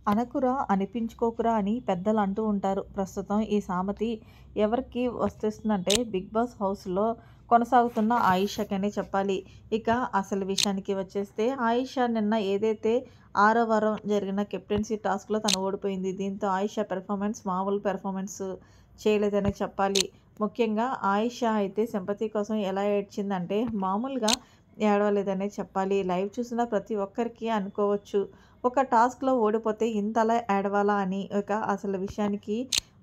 అనకురా అనిపించుకోకురా అని పెద్దలు అంటూ ఉంటారు. ప్రస్తుతం ఈ సామెత ఎవరికి వర్తిస్తుందంటే 'బిగ్ బాస్' హౌస్‌లో కొనసాగుతున్న ఆయిషాకనే చెప్పాలి. ఇక అసలు విషయానికి వచ్చేస్తే ఆయిషా నిన్న ఏదైతే ఆరో వారం జరిగిన కెప్టెన్సీ టాస్క్‌లో తను ఓడిపోయింది. దీంతో ఆయిషా మామూలు పెర్ఫార్మెన్స్ చేయలేదనే చెప్పాలి. ముఖ్యంగా ఆయిషా అయితే సింపతి కోసం ఎలా ఏడ్చిందంటే మామూలుగా ఏడవలేదనే చెప్పాలి. లైవ్ చూసిన ప్రతి ఒక్కరికి అనుకోవచ్చు. ఒక టాస్క్‌లో ఓడిపోతే ఇంతలా ఏడవాలా అని. ఇక అసలు విషయానికి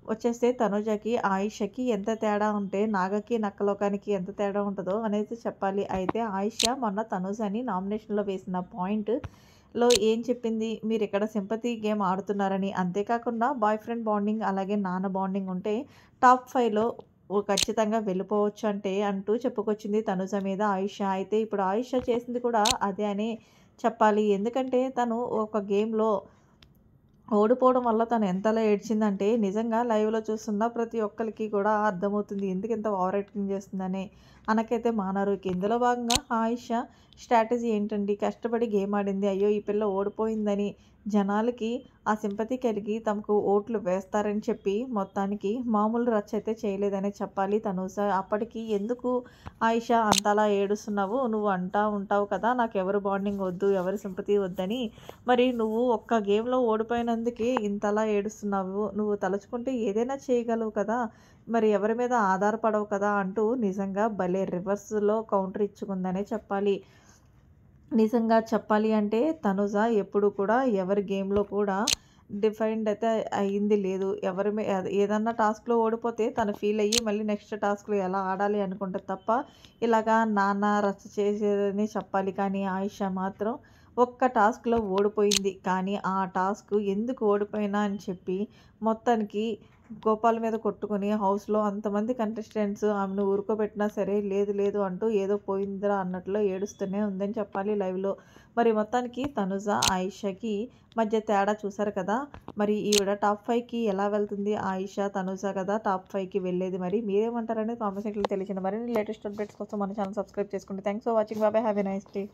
వచ్చేస్తే తనుజకి, ఆయిషకి ఎంత తేడా ఉంటే నాగకి, నక్కలోకానికి ఎంత తేడా ఉంటదో అనేది చెప్పాలి. అయితే ఆయిష మొన్న తనుజని నామినేషన్‌లో వేసిన పాయింట్‌లో ఏం చెప్పింది? మీరిక్కడ సింపతి గేమ్ ఆడుతున్నారని. అంతేకాకుండా బాయ్ ఫ్రెండ్ బాండింగ్ అలాగే నాన్న బాండింగ్ ఉంటే టాప్ 5లో ఖచ్చితంగా వెళ్ళిపోవచ్చు అంటే అంటూ చెప్పుకొచ్చింది తనుజ మీద ఆయిష. అయితే ఇప్పుడు ఆయిష చేసింది కూడా అదే అని చెప్పాలి. ఎందుకంటే తను ఒక గేమ్‌లో ఓడిపోవడం వల్ల తను ఎంతలా ఏడ్చిందంటే, నిజంగా లైవ్‌లో చూస్తున్న ప్రతి ఒక్కళ్ళకి కూడా అర్థమవుతుంది. ఎందుకింత ఓవర్ యాక్టింగ్ చేస్తుందని. అనకైతే మానరు. ఇక ఇందులో భాగంగా ఆయిష స్ట్రాటజీ ఏంటండి, కష్టపడి గేమ్ ఆడింది. అయ్యో! ఈ పిల్ల ఓడిపోయిందని జనాలకి ఆ సింపతి కలిగి తమకు ఓట్లు వేస్తారని చెప్పి మొత్తానికి మామూలు రచ్చ అయితే చేయలేదనే చెప్పాలి తనూజ. అప్పటికి ఎందుకు ఆయిష అంతలా ఏడుస్తున్నావు? నువ్వు అంటా ఉంటావు కదా! నాకెవరి బాండింగ్ వద్దు, ఎవరి సింపతి వద్దని. మరి నువ్వు ఒక్క గేమ్‌లో ఓడిపోయినందుకే ఇంతలా ఏడుస్తున్నావు. నువ్వు తలుచుకుంటే ఏదైనా చేయగలవు కదా! మరి ఎవరి మీద ఆధారపడవు కదా! అంటూ నిజంగా భలే రివర్స్‌లో కౌంటర్ ఇచ్చుకుందనే చెప్పాలి. నిజంగా చెప్పాలి అంటే తనుజ ఎప్పుడు కూడా ఎవరి గేమ్‌లో కూడా డిఫైండ్ అయితే అయింది లేదు. ఎవరి మీ ఏదన్నా టాస్క్‌లో ఓడిపోతే తను ఫీల్ అయ్యి మళ్ళీ నెక్స్ట్ టాస్క్‌లో ఎలా ఆడాలి అనుకుంటది తప్ప, ఇలాగా నానా రచ్చ చేసేదని చెప్పాలి. కానీ ఆయిషా మాత్రం ఒక్క టాస్క్‌లో ఓడిపోయింది. కానీ ఆ టాస్క్ ఎందుకు ఓడిపోయినా అని చెప్పి మొత్తానికి గోపాల్ మీద కొట్టుకొని హౌస్‌లో అంతమంది కంటెస్టెంట్స్ ఆమెను ఊరుకోబెట్టినా సరే లేదు లేదు అంటూ ఏదో పోయిందిరా అన్నట్లు ఏడుస్తూనే ఉందని చెప్పాలి లైవ్‌లో. మరి మొత్తానికి తనుజ, ఆయిషాకి మధ్య తేడా చూసారు కదా! మరి ఈవిడ టాప్ 5కి ఎలా వెళ్తుంది? ఆయిష, తనుజ కదా టాప్ 5కి వెళ్ళేది. మరి మీరేమంటారనేది కామెంట్ సెక్షన్‌లో తెలియజేయండి. మరిన్ని లేటెస్ట్ అప్డేట్స్ కోసం మన ఛానల్ సబ్స్క్రైబ్ చేసుకోండి. Thanks for watching. By by. Have a nice day.